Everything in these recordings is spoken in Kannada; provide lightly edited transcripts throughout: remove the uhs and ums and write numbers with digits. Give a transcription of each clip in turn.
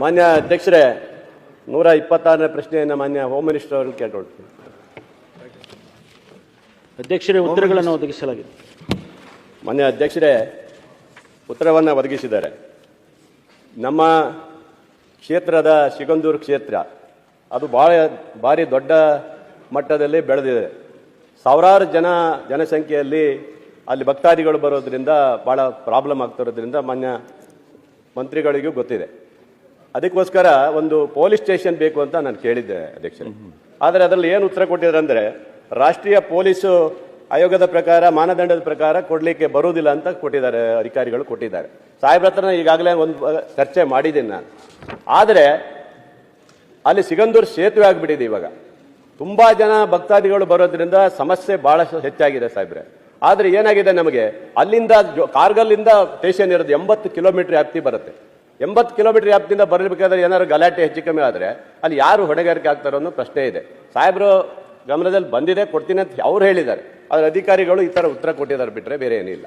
ಮಾನ್ಯ ಅಧ್ಯಕ್ಷರೇ, 126ನೇ ಪ್ರಶ್ನೆಯನ್ನು ಮಾನ್ಯ ಹೋಮ್ ಮಿನಿಸ್ಟರ್ ಅವರಿಗೆ ಕೇಳ್ಕೊಳ್ತೀನಿ. ಅಧ್ಯಕ್ಷರೇ, ಉತ್ತರಗಳನ್ನು ಒದಗಿಸಲಾಗಿದೆ. ಮಾನ್ಯ ಅಧ್ಯಕ್ಷರೇ, ಉತ್ತರವನ್ನು ಒದಗಿಸಿದ್ದಾರೆ. ನಮ್ಮ ಕ್ಷೇತ್ರದ ಸಿಗಂದೂರು ಕ್ಷೇತ್ರ ಅದು ಭಾರಿ ದೊಡ್ಡ ಮಟ್ಟದಲ್ಲಿ ಬೆಳೆದಿದೆ. ಸಾವಿರಾರು ಜನಸಂಖ್ಯೆಯಲ್ಲಿ ಅಲ್ಲಿ ಭಕ್ತಾದಿಗಳು ಬರೋದ್ರಿಂದ ಭಾಳ ಪ್ರಾಬ್ಲಮ್ ಆಗ್ತಿರೋದ್ರಿಂದ ಮಾನ್ಯ ಮಂತ್ರಿಗಳಿಗೂ ಗೊತ್ತಿದೆ. ಅದಕ್ಕೋಸ್ಕರ ಒಂದು ಪೊಲೀಸ್ ಸ್ಟೇಷನ್ ಬೇಕು ಅಂತ ನಾನು ಕೇಳಿದ್ದೆ ಅಧ್ಯಕ್ಷರೇ. ಆದರೆ ಅದರಲ್ಲಿ ಏನು ಉತ್ತರ ಕೊಟ್ಟಿದ್ದಾರೆ ಅಂದರೆ, ರಾಷ್ಟ್ರೀಯ ಪೊಲೀಸು ಆಯೋಗದ ಪ್ರಕಾರ ಮಾನದಂಡದ ಪ್ರಕಾರ ಕೊಡಲಿಕ್ಕೆ ಬರುವುದಿಲ್ಲ ಅಂತ ಕೊಟ್ಟಿದ್ದಾರೆ, ಅಧಿಕಾರಿಗಳು ಕೊಟ್ಟಿದ್ದಾರೆ. ಸಾಹೇಬ್ರ ಹತ್ರ ಈಗಾಗಲೇ ಒಂದು ಚರ್ಚೆ ಮಾಡಿದ್ದೀನಿ ನಾನು. ಆದರೆ ಅಲ್ಲಿ ಸಿಗಂದೂರು ಸೇತುವೆ ಆಗಿಬಿಟ್ಟಿದೆ. ಇವಾಗ ತುಂಬ ಜನ ಭಕ್ತಾದಿಗಳು ಬರೋದ್ರಿಂದ ಸಮಸ್ಯೆ ಭಾಳಷ್ಟು ಹೆಚ್ಚಾಗಿದೆ ಸಾಹೇಬ್ರೆ. ಆದರೆ ಏನಾಗಿದೆ, ನಮಗೆ ಅಲ್ಲಿಂದ ಕಾರ್ಗಲ್ಲಿಂದ ಸ್ಟೇಷನ್ ಇರೋದು 80 ಕಿಲೋಮೀಟರ್ ವ್ಯಾಪ್ತಿ ಬರುತ್ತೆ. 80 ಕಿಲೋಮೀಟರ್ ವ್ಯಾಪ್ತಿಯಿಂದ ಬರಬೇಕಾದ್ರೆ ಏನಾದ್ರು ಗಲಾಟೆ ಹೆಚ್ಚು ಕಮ್ಮಿ ಆದರೆ ಅಲ್ಲಿ ಯಾರು ಹೊಣೆಗಾರಿಕೆ ಆಗ್ತಾರೋ ಅನ್ನೋ ಪ್ರಶ್ನೆ ಇದೆ. ಸಾಹೇಬರು ಗಮನದಲ್ಲಿ ಬಂದಿದೆ, ಕೊಡ್ತೀನಿ ಅಂತ ಅವ್ರು ಹೇಳಿದ್ದಾರೆ. ಆದರೆ ಅಧಿಕಾರಿಗಳು ಈ ಥರ ಉತ್ತರ ಕೊಟ್ಟಿದ್ದಾರೆ ಬಿಟ್ಟರೆ ಬೇರೆ ಏನಿಲ್ಲ.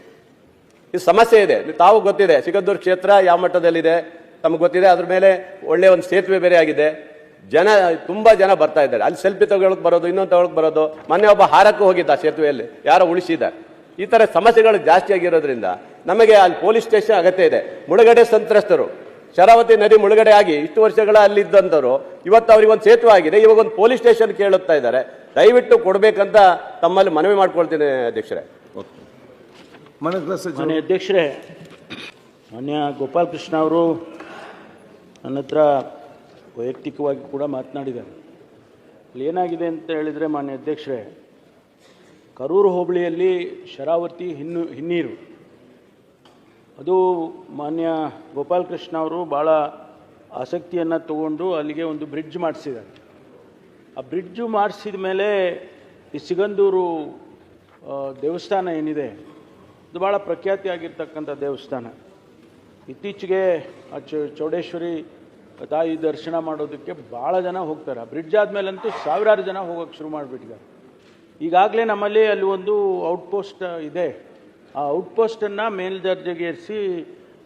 ಇದು ಸಮಸ್ಯೆ ಇದೆ. ತಾವು ಗೊತ್ತಿದೆ ಸಿಗಂದೂರು ಕ್ಷೇತ್ರ ಯಾವ ಮಟ್ಟದಲ್ಲಿದೆ ತಮಗೆ ಗೊತ್ತಿದೆ. ಅದ್ರ ಮೇಲೆ ಒಳ್ಳೆಯ ಒಂದು ಸೇತುವೆ ಬೇರೆ ಆಗಿದೆ. ತುಂಬ ಜನ ಬರ್ತಾ ಇದ್ದಾರೆ. ಅಲ್ಲಿ ಸೆಲ್ಫಿ ತಗೊಳಕ್ಕೆ ಬರೋದು, ಇನ್ನೊಂದು ತಗೊಳಕ್ಕೆ ಬರೋದು. ಮೊನ್ನೆ ಒಬ್ಬ ಹಾರಕ್ಕೂ ಹೋಗಿದ್ದ ಸೇತುವೆಯಲ್ಲಿ, ಯಾರೋ ಉಳಿಸಿದ್ದಾರೆ. ಈ ಥರ ಸಮಸ್ಯೆಗಳು ಜಾಸ್ತಿ ಆಗಿರೋದ್ರಿಂದ ನಮಗೆ ಅಲ್ಲಿ ಪೊಲೀಸ್ ಸ್ಟೇಷನ್ ಅಗತ್ಯ ಇದೆ. ಮುಳುಗಡೆ ಸಂತ್ರಸ್ತರು, ಶರಾವತಿ ನದಿ ಮುಳುಗಡೆ ಆಗಿ ಇಷ್ಟು ವರ್ಷಗಳ ಅಲ್ಲಿದ್ದಂಥವ್ರು ಇವತ್ತು ಅವ್ರಿಗೆ ಒಂದು ಸೇತುವೆ ಆಗಿದೆ, ಇವಾಗ ಒಂದು ಪೊಲೀಸ್ ಸ್ಟೇಷನ್ ಕೇಳುತ್ತಾ ಇದ್ದಾರೆ. ದಯವಿಟ್ಟು ಕೊಡಬೇಕಂತ ತಮ್ಮಲ್ಲಿ ಮನವಿ ಮಾಡ್ಕೊಳ್ತೀನಿ ಅಧ್ಯಕ್ಷರೇ. ಮಾನ್ಯ ಅಧ್ಯಕ್ಷರೇ, ಮಾನ್ಯ ಗೋಪಾಲ್ ಕೃಷ್ಣ ಅವರು ನನ್ನ ಹತ್ರ ವೈಯಕ್ತಿಕವಾಗಿ ಕೂಡ ಮಾತನಾಡಿದ್ದಾರೆ. ಅಲ್ಲಿ ಏನಾಗಿದೆ ಅಂತ ಹೇಳಿದರೆ, ಮಾನ್ಯ ಅಧ್ಯಕ್ಷರೇ, ಕರೂರು ಹೋಬಳಿಯಲ್ಲಿ ಶರಾವತಿ ಹಿನ್ನೀರು ಅದು ಮಾನ್ಯ ಗೋಪಾಲ್ ಕೃಷ್ಣ ಅವರು ಭಾಳ ಆಸಕ್ತಿಯನ್ನು ತಗೊಂಡು ಅಲ್ಲಿಗೆ ಒಂದು ಬ್ರಿಡ್ಜ್ ಮಾಡಿಸಿದ್ದಾರೆ. ಆ ಬ್ರಿಡ್ಜು ಮಾಡಿಸಿದ ಮೇಲೆ ಈ ಸಿಗಂದೂರು ದೇವಸ್ಥಾನ ಏನಿದೆ ಅದು ಭಾಳ ಪ್ರಖ್ಯಾತಿಯಾಗಿರ್ತಕ್ಕಂಥ ದೇವಸ್ಥಾನ. ಇತ್ತೀಚೆಗೆ ಆ ಚೌಡೇಶ್ವರಿ ತಾಯಿ ದರ್ಶನ ಮಾಡೋದಕ್ಕೆ ಭಾಳ ಜನ ಹೋಗ್ತಾರೆ. ಆ ಬ್ರಿಡ್ಜ್ ಆದಮೇಲಂತೂ ಸಾವಿರಾರು ಜನ ಹೋಗೋಕ್ಕೆ ಶುರು ಮಾಡಿಬಿಟ್ಟಿದ್ದಾರೆ. ಈಗಾಗಲೇ ನಮ್ಮಲ್ಲಿ ಅಲ್ಲಿ ಒಂದು ಔಟ್ಪೋಸ್ಟ್ ಇದೆ. ಆ ಔಟ್ಪೋಸ್ಟನ್ನು ಮೇಲ್ದರ್ಜೆಗೇರಿಸಿ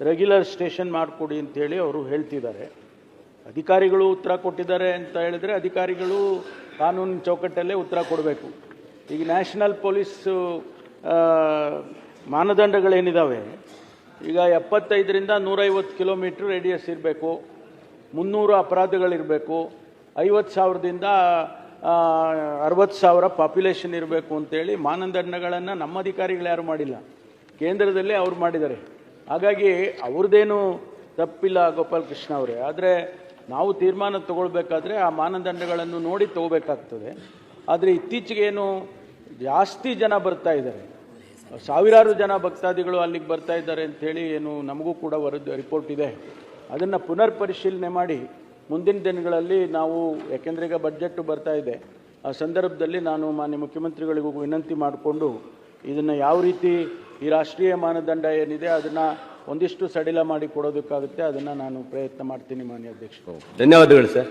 ರೆಗ್ಯುಲರ್ ಸ್ಟೇಷನ್ ಮಾಡಿಕೊಡಿ ಅಂತೇಳಿ ಅವರು ಹೇಳ್ತಿದ್ದಾರೆ. ಅಧಿಕಾರಿಗಳು ಉತ್ತರ ಕೊಟ್ಟಿದ್ದಾರೆ ಅಂತ ಹೇಳಿದರೆ ಅಧಿಕಾರಿಗಳು ಕಾನೂನಿನ ಚೌಕಟ್ಟಲ್ಲೇ ಉತ್ತರ ಕೊಡಬೇಕು. ಈಗ ನ್ಯಾಷನಲ್ ಪೊಲೀಸ್ ಮಾನದಂಡಗಳೇನಿದ್ದಾವೆ, ಈಗ 75ರಿಂದ 150 ಕಿಲೋಮೀಟ್ರ್ ರೇಡಿಯಸ್ ಇರಬೇಕು, 300 ಅಪರಾಧಗಳಿರಬೇಕು, 50,000ದಿಂದ 60,000 ಪಾಪ್ಯುಲೇಷನ್ ಇರಬೇಕು ಅಂತೇಳಿ ಮಾನದಂಡಗಳನ್ನು ನಮ್ಮ ಅಧಿಕಾರಿಗಳು ಯಾರು ಮಾಡಿಲ್ಲ, ಕೇಂದ್ರದಲ್ಲೇ ಅವ್ರು ಮಾಡಿದ್ದಾರೆ. ಹಾಗಾಗಿ ಅವ್ರದ್ದೇನು ತಪ್ಪಿಲ್ಲ ಗೋಪಾಲ್ ಕೃಷ್ಣ ಅವರೇ. ಆದರೆ ನಾವು ತೀರ್ಮಾನ ತಗೊಳ್ಬೇಕಾದ್ರೆ ಆ ಮಾನದಂಡಗಳನ್ನು ನೋಡಿ ತಗೋಬೇಕಾಗ್ತದೆ. ಆದರೆ ಇತ್ತೀಚೆಗೇನು ಜಾಸ್ತಿ ಜನ ಬರ್ತಾ ಇದ್ದಾರೆ, ಸಾವಿರಾರು ಜನ ಭಕ್ತಾದಿಗಳು ಅಲ್ಲಿಗೆ ಬರ್ತಾ ಇದ್ದಾರೆ ಅಂಥೇಳಿ ಏನು ನಮಗೂ ಕೂಡ ರಿಪೋರ್ಟ್ ಇದೆ. ಅದನ್ನು ಪುನರ್ ಪರಿಶೀಲನೆ ಮಾಡಿ ಮುಂದಿನ ದಿನಗಳಲ್ಲಿ ನಾವು, ಯಾಕೆಂದರೆ ಈಗ ಬಡ್ಜೆಟ್ಟು ಬರ್ತಾ ಇದೆ, ಆ ಸಂದರ್ಭದಲ್ಲಿ ನಾನು ಮಾನ್ಯ ಮುಖ್ಯಮಂತ್ರಿಗಳಿಗೂ ವಿನಂತಿ ಮಾಡಿಕೊಂಡು ಇದನ್ನು ಯಾವ ರೀತಿ ಈ ರಾಷ್ಟ್ರೀಯ ಮಾನದಂಡ ಏನಿದೆ ಅದನ್ನು ಒಂದಿಷ್ಟು ಸಡಿಲ ಮಾಡಿ ಕೊಡೋದಕ್ಕಾಗುತ್ತೆ ಅದನ್ನು ನಾನು ಪ್ರಯತ್ನ ಮಾಡ್ತೀನಿ ಮಾನ್ಯ ಅಧ್ಯಕ್ಷರು. ಧನ್ಯವಾದಗಳು ಸರ್.